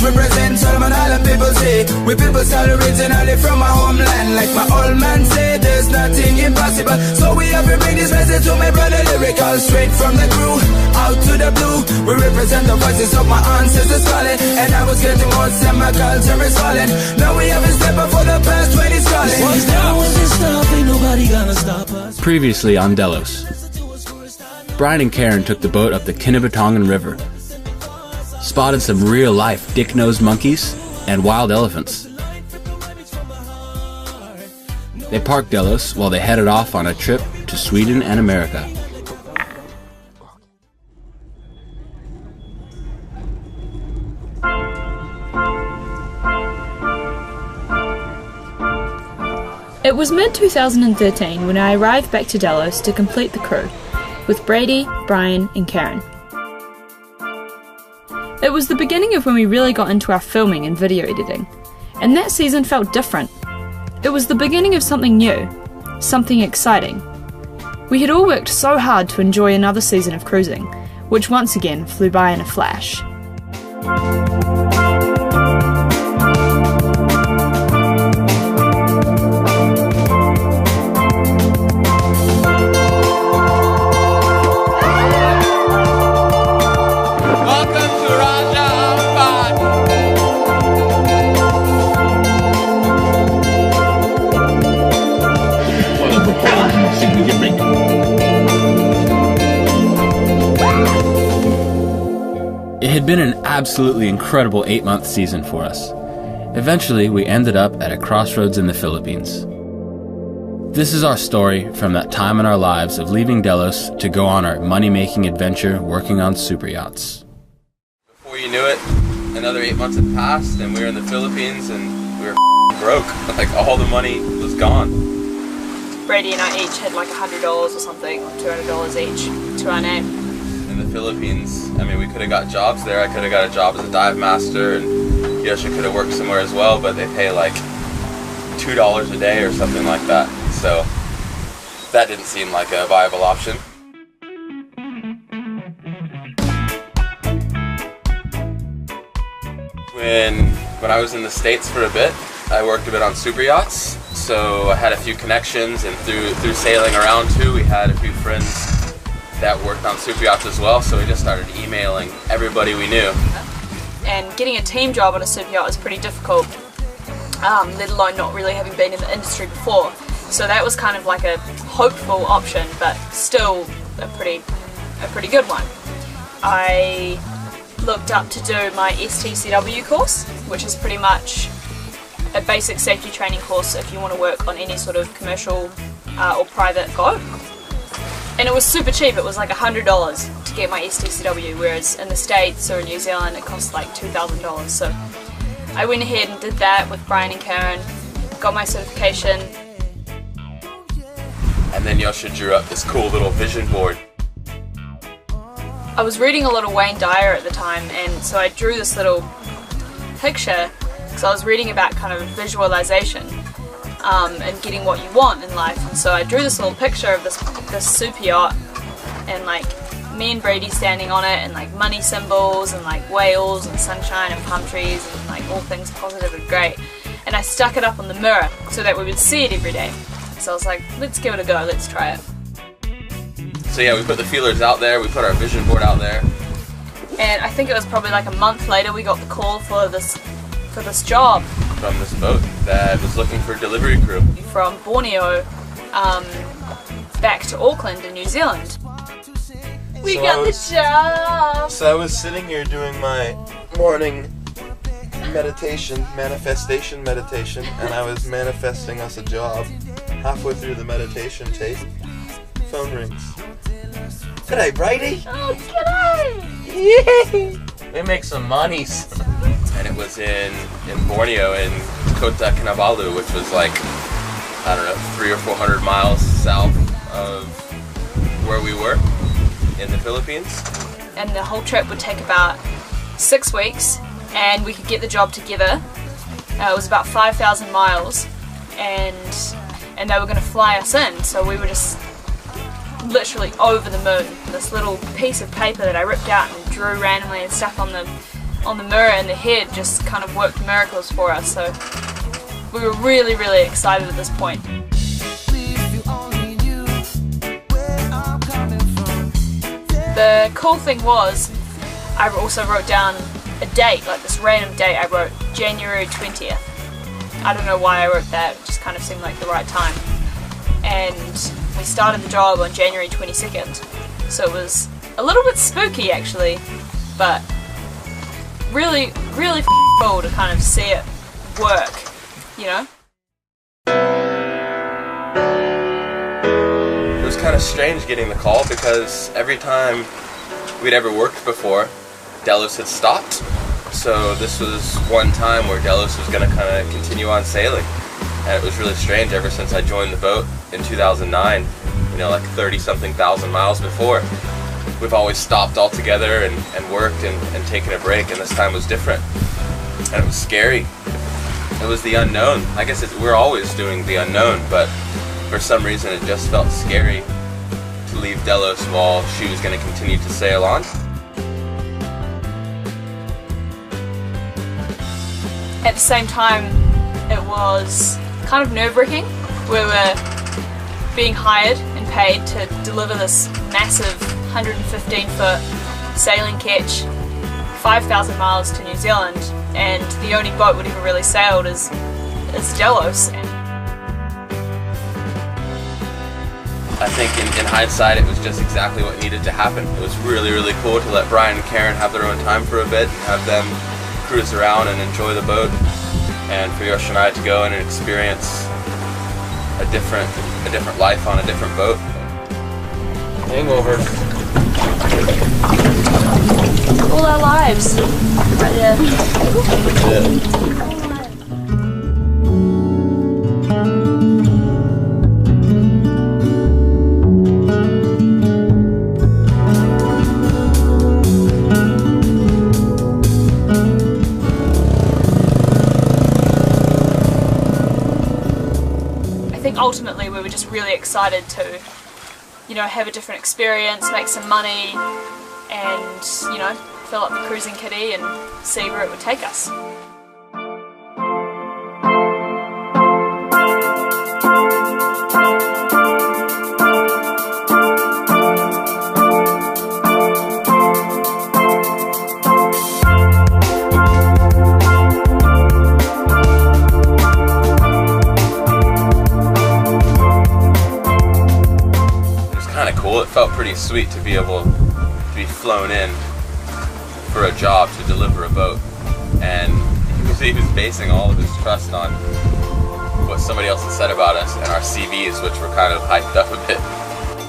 represent Solomon Island people say. We people start originally from my homeland. Like my old man said, there's nothing impossible. So we have to bring this message to my brother lyrical. Straight from the crew, out to the blue. We represent the voices of my ancestors calling. And I was getting more and my culture is falling. Now we have a step up for the past 20 calling. Previously on Delos, Brian and Karen took the boat up the Kinabatongan River, spotted some real-life dick-nosed monkeys and wild elephants. They parked Delos while they headed off on a trip to Sweden and America. It was mid-2013 when I arrived back to Delos to complete the crew, with Brady, Brian and Karen. It was the beginning of when we really got into our filming and video editing, and that season felt different. It was the beginning of something new, something exciting. We had all worked so hard to enjoy another season of cruising, which once again flew by in a flash. It had been an absolutely incredible 8-month season for us. Eventually, we ended up at a crossroads in the Philippines. This is our story from that time in our lives of leaving Delos to go on our money-making adventure working on super yachts. Before you knew it, another 8 months had passed and we were in the Philippines and we were broke. Like all the money was gone. Brady and I each had like $100 or something, or $200 each to our name. In the Philippines, I mean, we could have got jobs there. I could have got a job as a dive master, and Josje could have worked somewhere as well, but they pay like $2 a day or something like that. So that didn't seem like a viable option. When I was in the States for a bit, I worked a bit on super yachts. So I had a few connections, and through sailing around too, we had a few friends that worked on super yachts as well, so we just started emailing everybody we knew. And getting a team job on a super yacht is pretty difficult, let alone not really having been in the industry before. So that was kind of like a hopeful option, but still a pretty good one. I looked up to do my STCW course, which is pretty much a basic safety training course if you want to work on any sort of commercial or private boat. And it was super cheap. It was like $100 to get my STCW, whereas in the States or in New Zealand it costs like $2,000. So I went ahead and did that with Brian and Karen, got my certification. And then Josje drew up this cool little vision board. I was reading a lot of Wayne Dyer at the time, and so I drew this little picture because I was reading about kind of visualization. And getting what you want in life, and so I drew this little picture of this super yacht, and like me and Brady standing on it, and like money symbols and like whales and sunshine and palm trees and like all things positive and great, and I stuck it up on the mirror so that we would see it every day. So I was like, let's give it a go, let's try it. So yeah, we put the feelers out there, we put our vision board out there, and I think it was probably like a month later we got the call for this job from this boat that was looking for a delivery crew. From Borneo back to Auckland in New Zealand. We got the job! So I was sitting here doing my morning manifestation meditation, and I was manifesting us a job. Halfway through the meditation tape, phone rings. G'day, Brady! Oh, g'day! Yay! We make some monies. And it was in Borneo, in Kota Kinabalu, which was like, I don't know, 300 or 400 miles south of where we were in the Philippines. And the whole trip would take about 6 weeks, and we could get the job together. It was about 5,000 miles, and they were going to fly us in, so we were just literally over the moon. This little piece of paper that I ripped out and drew randomly and stuck on on the mirror in the head just kind of worked miracles for us. So we were really, really excited at this point. The cool thing was, I also wrote down a date, like this random date. I wrote January 20th. I don't know why I wrote that, it just kind of seemed like the right time. And we started the job on January 22nd. So it was a little bit spooky actually, but really, really cool to kind of see it work, you know? It was kind of strange getting the call because every time we'd ever worked before, Delos had stopped. So this was one time where Delos was going to kind of continue on sailing. And it was really strange ever since I joined the boat in 2009, you know, like 30-something thousand miles before. We've always stopped all together and worked and taken a break, and this time was different. And it was scary. It was the unknown. I guess we're always doing the unknown, but for some reason it just felt scary to leave Delos while she was going to continue to sail on. At the same time, it was kind of nerve-wracking. We were being hired and paid to deliver this massive 115-foot sailing ketch 5,000 miles to New Zealand, and the only boat we'd ever really sailed is Delos. I think in hindsight it was just exactly what needed to happen. It was really, really cool to let Brian and Karen have their own time for a bit, have them cruise around and enjoy the boat, and for Josje and I to go in and experience a different life on a different boat. Hangover. All our lives, right there. I think ultimately we were just really excited to, you know, have a different experience, make some money, and, you know, fill up the cruising kitty and see where it would take us. It felt pretty sweet to be able to be flown in for a job to deliver a boat, and he was basing all of his trust on what somebody else had said about us and our CVs, which were kind of hyped up a bit.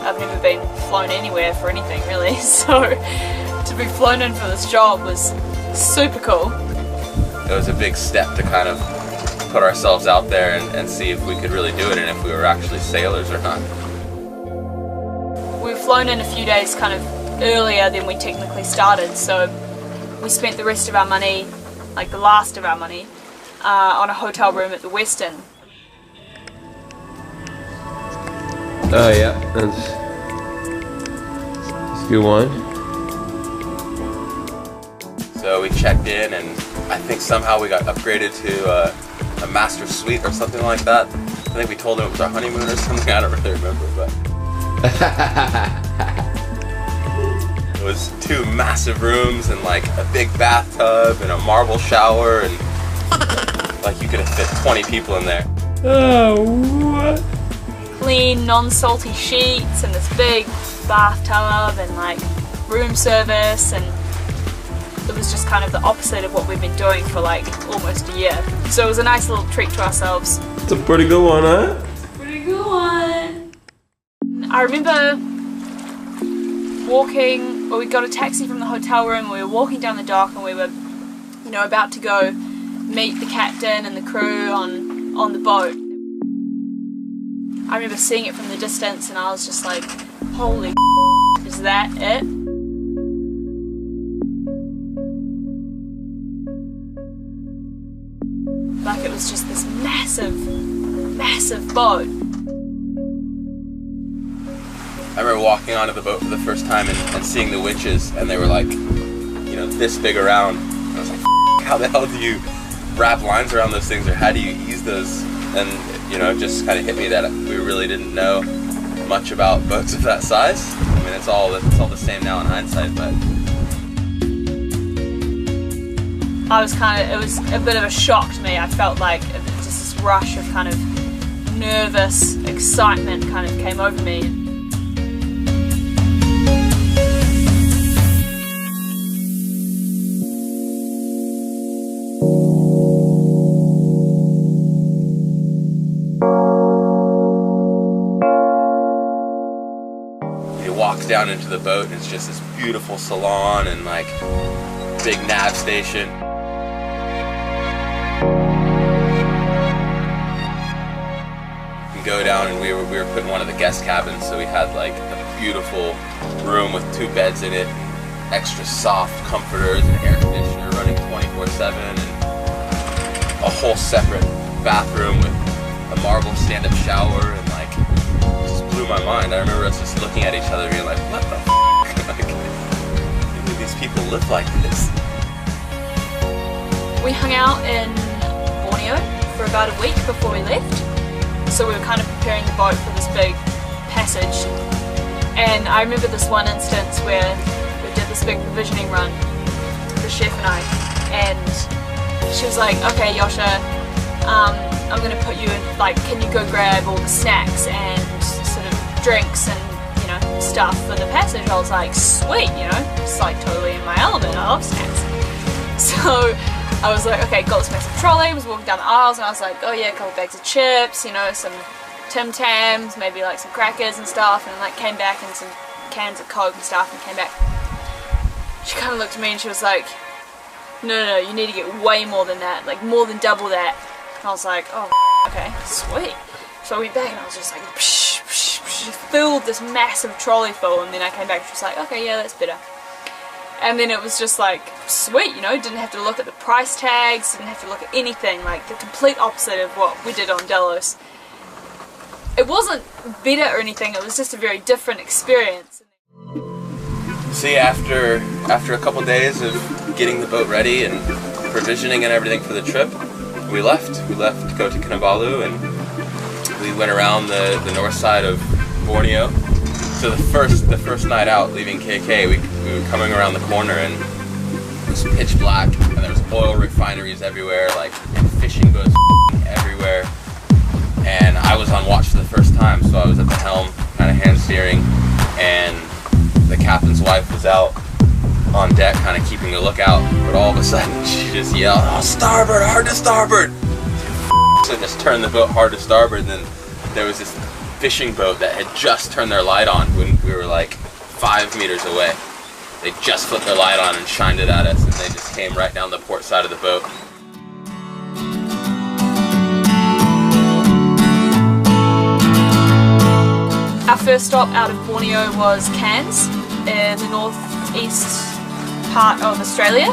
I've never been flown anywhere for anything really, so to be flown in for this job was super cool. It was a big step to kind of put ourselves out there and see if we could really do it and if we were actually sailors or not. We were flown in a few days kind of earlier than we technically started, so we spent the rest of our money, like the last of our money, on a hotel room at the Westin. Oh yeah, that's a good one. So we checked in, and I think somehow we got upgraded to a master suite or something like that. I think we told them it was our honeymoon or something, I don't really remember, but it was 2 massive rooms and like a big bathtub and a marble shower, and like you could have fit 20 people in there. Oh, what? Clean, non-salty sheets and this big bathtub and like room service, and it was just kind of the opposite of what we've been doing for like almost a year. So it was a nice little treat to ourselves. It's a pretty good one, huh? Pretty good one. I remember walking, or we got a taxi from the hotel room, we were walking down the dock and we were, you know, about to go meet the captain and the crew on the boat. I remember seeing it from the distance and I was just like, holy is that it? Like it was just this massive, massive boat. I remember walking onto the boat for the first time and seeing the winches, and they were like, you know, this big around. I was how the hell do you wrap lines around those things, or how do you ease those? And you know, it just kind of hit me that we really didn't know much about boats of that size. I mean, it's all the same now in hindsight, but it was a bit of a shock to me. I felt like just this rush of kind of nervous excitement kind of came over me. You walk down into the boat and it's just this beautiful salon and like big nav station. Go down, and we were put in one of the guest cabins, so we had like a beautiful room with 2 beds in it, extra soft comforters, and air conditioner running 24/7, and a whole separate bathroom with a marble stand-up shower, and like it just blew my mind. I remember us just looking at each other being like, what the f***? Like, maybe these people live like this. We hung out in Borneo for about a week before we left. So we were kind of preparing the boat for this big passage, and I remember this one instance where we did this big provisioning run, the chef and I, and she was like, okay Josje, I'm going to put you in, like, can you go grab all the snacks and sort of drinks and, you know, stuff for the passage? I was like, sweet, you know, it's like totally in my element, I love snacks. So I was like, okay, got this massive trolley, was walking down the aisles, and I was like, oh yeah, a couple bags of chips, you know, some Tim Tams, maybe like some crackers and stuff, and like came back and some cans of Coke and stuff, and came back. She kind of looked at me and she was like, no, you need to get way more than that, like more than double that. And I was like, oh, okay, sweet. So I went back and I was just like, psh, psh, psh, filled this massive trolley full, and then I came back and she was like, okay, yeah, that's better. And then it was just like, sweet, you know, didn't have to look at the price tags, didn't have to look at anything, like the complete opposite of what we did on Delos. It wasn't better or anything, it was just a very different experience. See, after a couple days of getting the boat ready and provisioning and everything for the trip, we left. We left to go to Kinabalu, and we went around the north side of Borneo. So the first night out, leaving KK, we were coming around the corner and it was pitch black, and there was oil refineries everywhere, like, and fishing boats everywhere. And I was on watch for the first time, so I was at the helm, kind of hand steering, and the captain's wife was out on deck, kind of keeping a lookout. But all of a sudden, she just yelled, "Oh, starboard, hard to starboard!" So just turned the boat hard to starboard, and then there was this fishing boat that had just turned their light on when we were like 5 meters away. They just flipped their light on and shined it at us, and they just came right down the port side of the boat. Our first stop out of Borneo was Cairns, in the northeast part of Australia,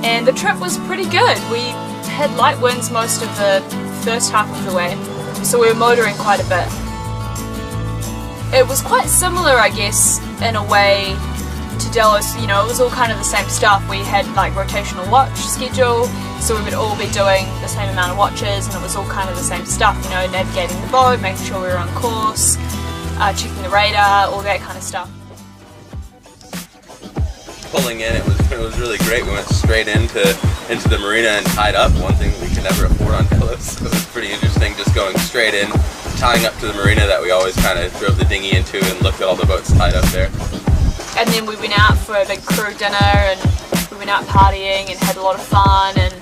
and the trip was pretty good. We had light winds most of the first half of the way, so we were motoring quite a bit. It was quite similar, I guess, in a way to Delos. You know, it was all kind of the same stuff. We had like rotational watch schedule, so we would all be doing the same amount of watches, and it was all kind of the same stuff, you know, navigating the boat, making sure we were on course, checking the radar, all that kind of stuff. Pulling in, it was really great. We went straight into the marina and tied up, one thing we could never afford on Delos. So it was pretty interesting just going straight in, tying up to the marina that we always kind of drove the dinghy into, and looked at all the boats tied up there. And then we went out for a big crew dinner, and we went out partying and had a lot of fun, and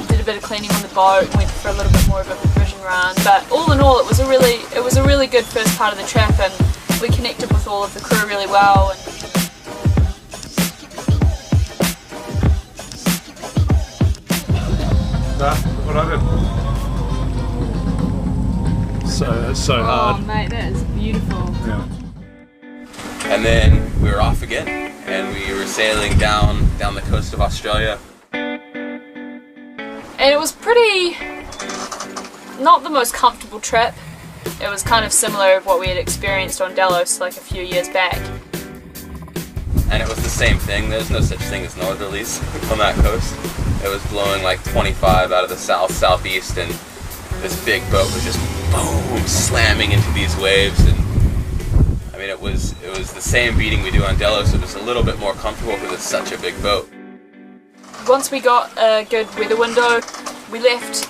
did a bit of cleaning on the boat, went for a little bit more of a provision run. But all in all, it was a really good first part of the trip, and we connected with all of the crew really well. And what I did. So hard. Oh mate, that is beautiful. Yeah. And then we were off again, and we were sailing down the coast of Australia. And it was pretty, not the most comfortable trip. It was kind of similar to what we had experienced on Delos like a few years back. and it was the same thing. There's no such thing as northerlies on that coast. It was blowing like 25 out of the southeast, and this big boat was just boom, slamming into these waves. And I mean, it was the same beating we do on Delos. It was a little bit more comfortable because it's such a big boat. Once we got a good weather window, we left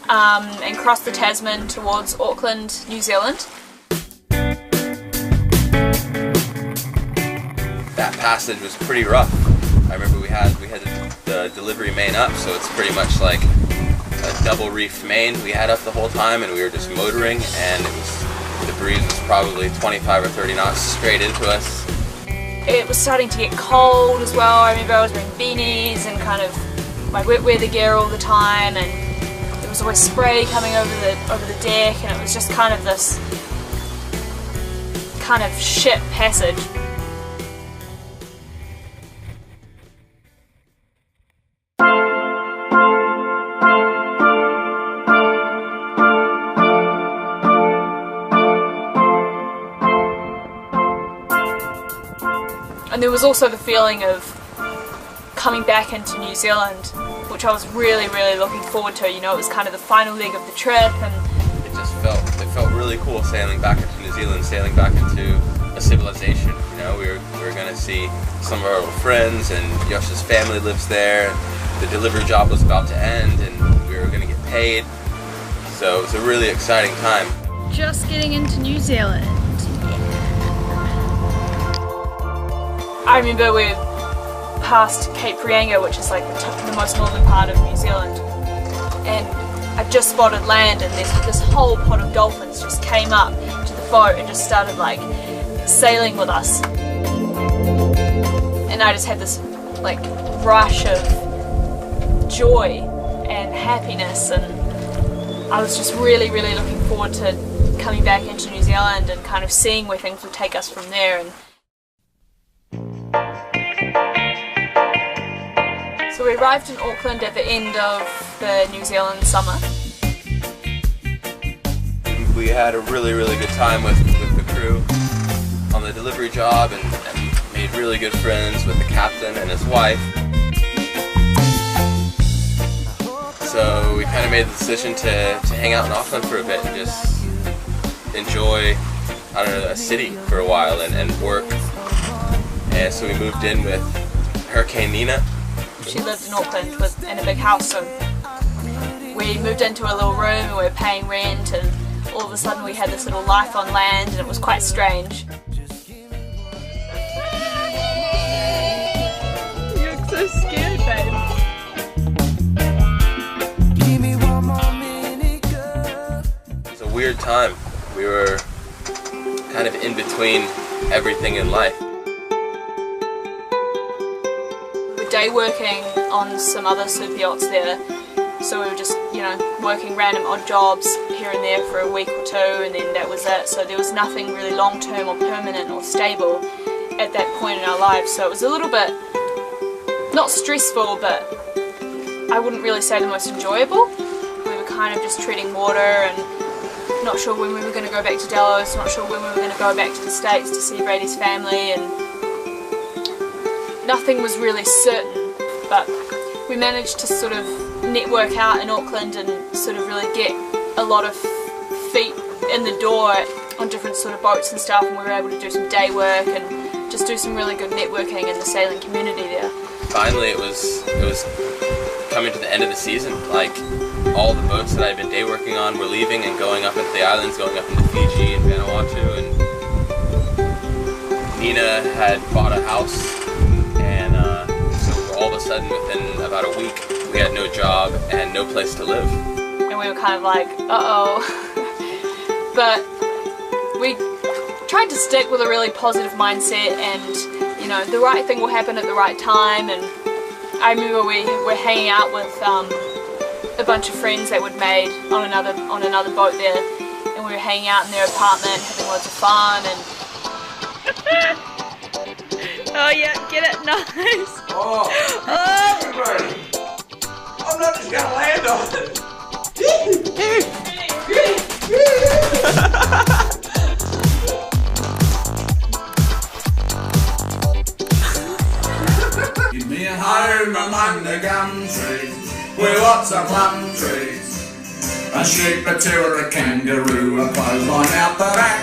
and crossed the Tasman towards Auckland, New Zealand. That passage was pretty rough. I remember we had the delivery main up, so it's pretty much like a double reef main we had up the whole time, and we were just motoring, and the breeze was probably 25 or 30 knots straight into us. It was starting to get cold as well. I remember I was wearing beanies and kind of my wet weather gear all the time, and there was always spray coming over the deck, and it was just kind of this kind of shit passage. And there was also the feeling of coming back into New Zealand, which I was really, really looking forward to. You know, it was kind of the final leg of the trip, and it felt really cool sailing back into New Zealand, sailing back into a civilization. You know, we were going to see some of our old friends, and Josje's family lives there. The delivery job was about to end, and we were going to get paid. So it was a really exciting time. Just getting into New Zealand. I remember we passed Cape Reinga, which is like the most northern part of New Zealand, and I just spotted land, and this whole pod of dolphins just came up to the boat and just started like sailing with us, and I just had this like rush of joy and happiness, and I was just really, really looking forward to coming back into New Zealand and kind of seeing where things would take us from there. And so we arrived in Auckland at the end of the New Zealand summer. We had a really, really good time with the crew on the delivery job, and made really good friends with the captain and his wife. So we kind of made the decision to hang out in Auckland for a bit and just enjoy, I don't know, a city for a while and work. And so we moved in with Hurricane Nina. She lived in Auckland in a big house, so we moved into a little room and we were paying rent, and all of a sudden we had this little life on land, and it was quite strange. You look so scared, babe. It was a weird time. We were kind of in between everything in life. Day working on some other super yachts there, so we were just, you know, working random odd jobs here and there for a week or two, and then that was it. So there was nothing really long-term or permanent or stable at that point in our lives, so it was a little bit, not stressful, but I wouldn't really say the most enjoyable. We were kind of just treading water and not sure when we were going to go back to Delos, not sure when we were going to go back to the States to see Brady's family, and nothing was really certain, but we managed to sort of network out in Auckland and sort of really get a lot of feet in the door on different sort of boats and stuff, and we were able to do some day work and just do some really good networking in the sailing community there. Finally it was coming to the end of the season. Like, all the boats that I'd been day working on were leaving and going up into the islands, going up into Fiji and Vanuatu, and Nina had bought a house. So all of a sudden, within about a week, we had no job and no place to live. And we were kind of like, uh-oh. But we tried to stick with a really positive mindset, and, you know, the right thing will happen at the right time. And I remember we were hanging out with a bunch of friends that we'd made on another boat there, and we were hanging out in their apartment, having loads of fun, and oh yeah, get it, nice. Oh, everybody. I'm not just gonna land on it. trees. We walked some plum trees. A sweet potato with a kangaroo, a clothesline out the back,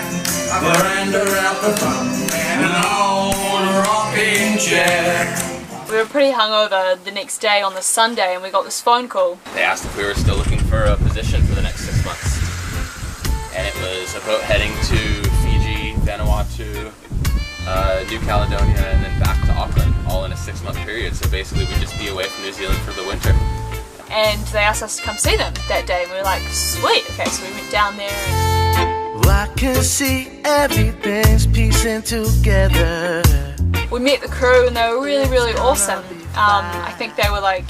a veranda out the front, and an old rocking chair. We were pretty hungover the next day on the Sunday, and we got this phone call. They asked if we were still looking for a position for the next 6 months. And it was a boat heading to Fiji, Vanuatu, New Caledonia, and then back to Auckland, all in a 6-month period. So basically we'd just be away from New Zealand for the winter. And they asked us to come see them that day, and we were like, sweet. Okay, so we went down there and I can see everything's piecing together. we met the crew, and they were really, really awesome. I think they were like,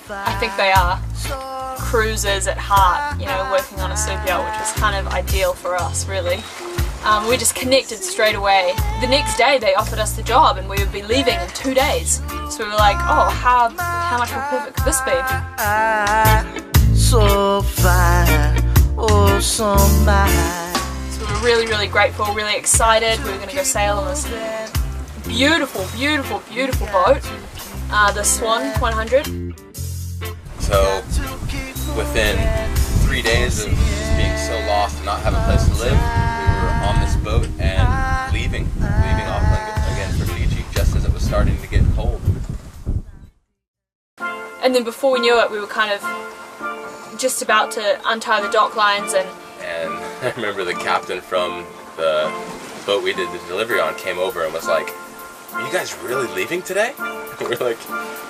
I think they are cruisers at heart, you know, working on a super yacht, which was kind of ideal for us, really. We just connected straight away. The next day they offered us the job, and we would be leaving in 2 days. So we were like, oh, how much more perfect could this be? So fine, oh so mine. So we were really, really grateful, really excited. We were going to go sail on this beautiful, beautiful, beautiful boat, the Swan 100. So within 3 days of just being so lost and not having a place to live, we were on this boat and leaving Auckland again for Fiji, just as it was starting to get cold. And then before we knew it, we were kind of just about to untie the dock lines, and I remember the captain from the boat we did the delivery on came over and was like, "Are you guys really leaving today?" We were like,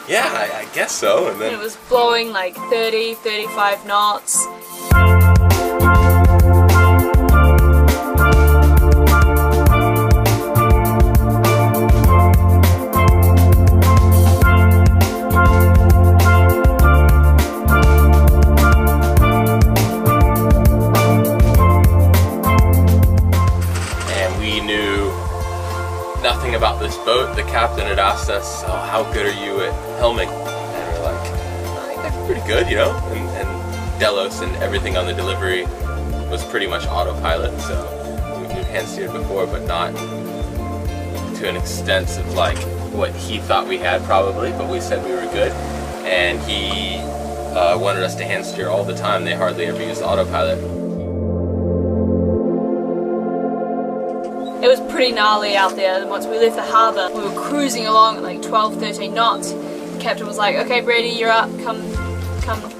"Yeah, I guess so." And then it was blowing like 30, 35 knots. nothing about this boat. The captain had asked us, "Oh, how good are you at helming?" And we're like, "I think they're pretty good, you know." And Delos and everything on the delivery was pretty much autopilot, so we've hand steered before, but not to an extent of like what he thought we had probably. But we said we were good, and he wanted us to hand steer all the time. They hardly ever used autopilot. It was pretty gnarly out there, and once we left the harbour, we were cruising along at like 12, 13 knots. The captain was like, "Okay, Brady, you're up, come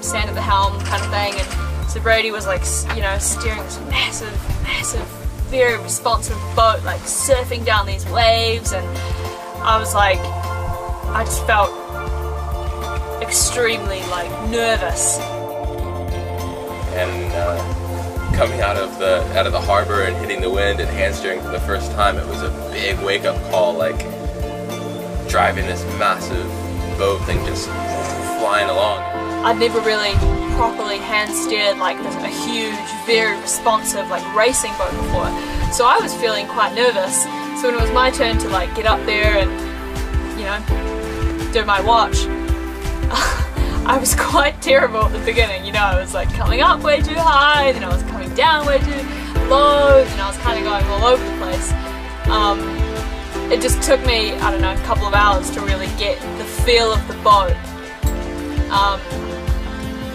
stand at the helm," kind of thing. And so Brady was like, you know, steering this massive, very responsive boat, like surfing down these waves, and I was like, I just felt extremely like nervous. And coming out of the harbor and hitting the wind and hand steering for the first time, it was a big wake-up call, like driving this massive boat thing just flying along. I'd never really properly hand steered like a huge, very responsive like racing boat before, so I was feeling quite nervous. So when it was my turn to like get up there and, you know, do my watch, I was quite terrible at the beginning. You know, I was like coming up way too high, then I was coming down way too low, and I was kind of going all over the place. It just took me, I don't know, a couple of hours to really get the feel of the boat.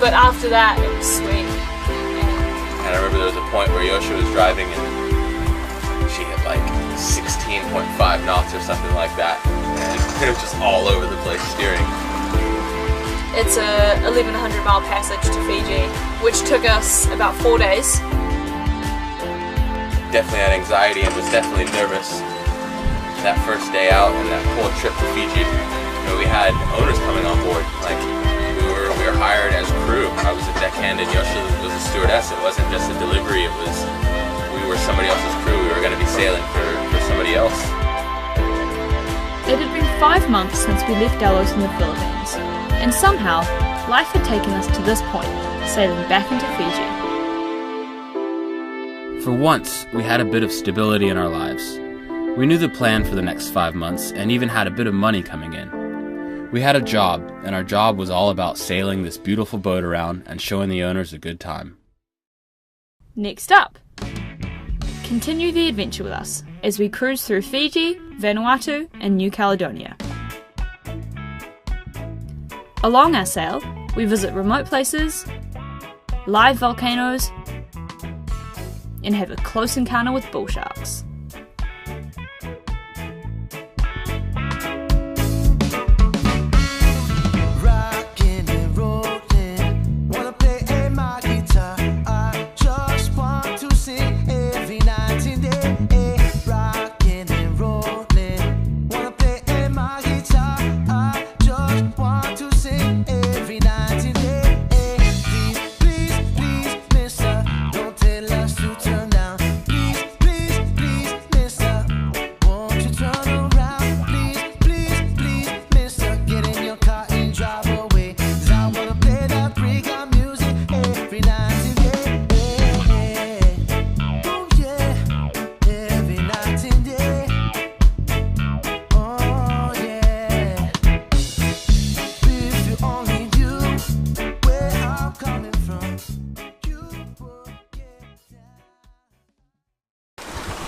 But after that, it was sweet. And I remember there was a point where Josje was driving and she hit like 16.5 knots or something like that. And it was just all over the place steering. It's a 1100 mile passage to Fiji, which took us about 4 days. Definitely had anxiety and was definitely nervous that first day out and that whole trip to Fiji. You know, we had owners coming on board. Like we were hired as crew. I was a deckhand and Josje was a stewardess. It wasn't just a delivery. It was we were somebody else's crew. We were going to be sailing for somebody else. It had been 5 months since we left Delos in the Philippines, and somehow life had taken us to this point, sailing back into Fiji. For once, we had a bit of stability in our lives. We knew the plan for the next 5 months and even had a bit of money coming in. We had a job, and our job was all about sailing this beautiful boat around and showing the owners a good time. Next up, continue the adventure with us as we cruise through Fiji, Vanuatu and New Caledonia. Along our sail, we visit remote places, live volcanoes, and have a close encounter with bull sharks.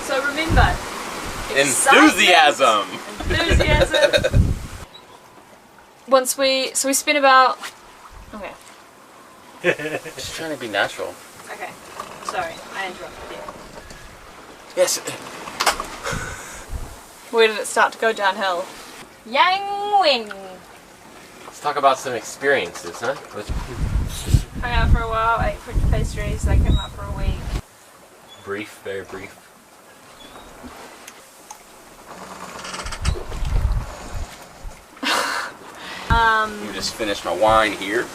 So remember, Enthusiasm! Enthusiasm! we spent about... Okay. Just trying to be natural. Okay. Sorry, I interrupted you. Yes. Where did it start to go downhill? Yang Wing! Let's talk about some experiences, huh? Hung out for a while, ate French pastries, they came out for a week. Brief, very brief. You just finished my wine here.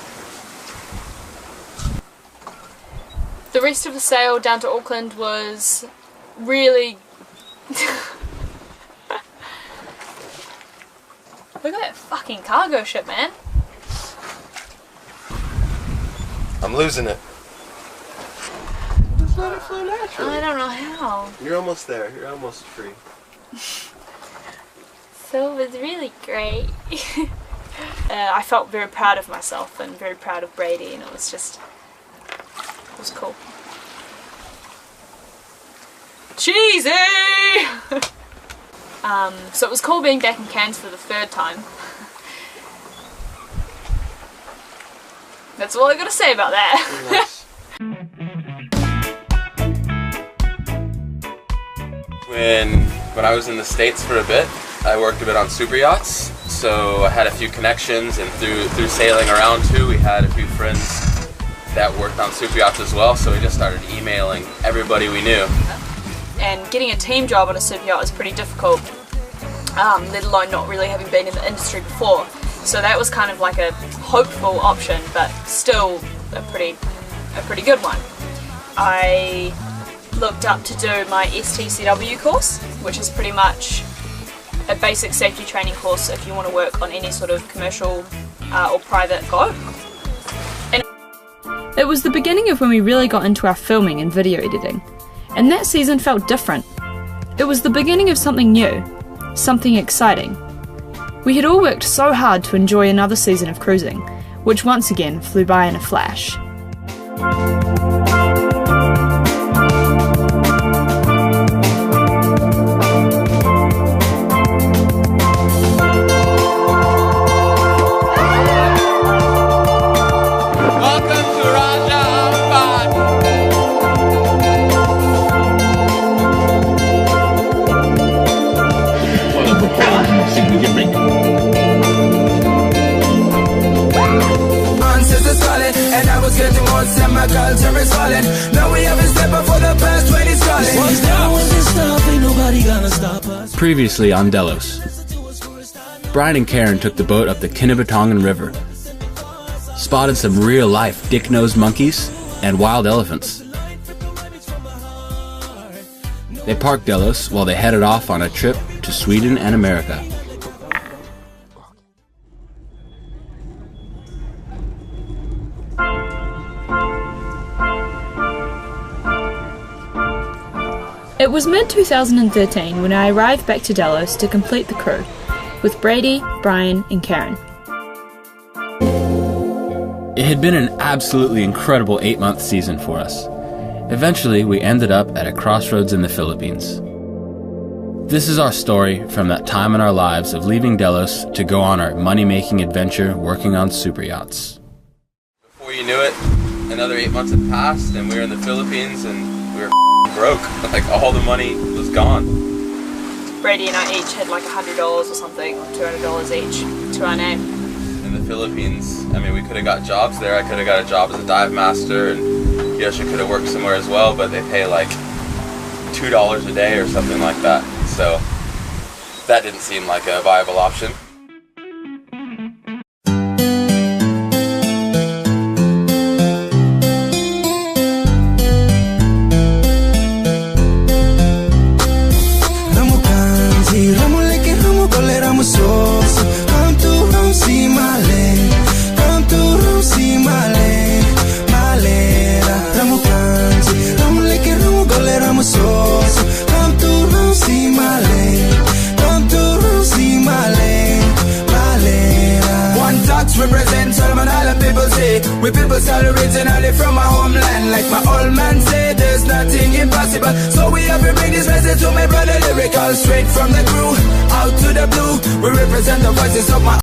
The rest of the sail down to Auckland was really... Look at that fucking cargo ship, man. I'm losing it. Just let it flow naturally. I don't know how. You're almost there. You're almost free. So it was really great. I felt very proud of myself and very proud of Brady, and it was cool. Cheesy! So it was cool being back in Cairns for the third time. That's all I gotta say about that. Nice. When I was in the States for a bit, I worked a bit on super yachts, so I had a few connections, and through sailing around too, we had a few friends that worked on super yachts as well, so we just started emailing everybody we knew. And getting a team job on a super yacht is pretty difficult, let alone not really having been in the industry before. So that was kind of like a hopeful option, but still a pretty good one. I looked up to do my STCW course, which is pretty much a basic safety training course if you want to work on any sort of commercial or private boat. It was the beginning of when we really got into our filming and video editing, and that season felt different. It was the beginning of something new, something exciting. We had all worked so hard to enjoy another season of cruising, which once again flew by in a flash. Previously on Delos, Brian and Karen took the boat up the Kinnibatongan River, spotted some real-life dick-nosed monkeys and wild elephants. They parked Delos while they headed off on a trip to Sweden and America. It was mid-2013 when I arrived back to Delos to complete the crew, with Brady, Brian and Karen. It had been an absolutely incredible 8-month season for us. Eventually, we ended up at a crossroads in the Philippines. This is our story from that time in our lives of leaving Delos to go on our money-making adventure working on super yachts. Before you knew it, another 8 months had passed and we were in the Philippines and we were broke. Like all the money was gone. Brady and I each had like $100 or something, or $200 each to our name. In the Philippines, I mean, we could have got jobs there. I could have got a job as a dive master, and Josje could have worked somewhere as well, but they pay like $2 a day or something like that. So that didn't seem like a viable option. We people all originally from my homeland. Like my old man said, there's nothing impossible. So we have to bring this message to my brother lyrical. Straight from the crew, out to the blue. We represent the voices of my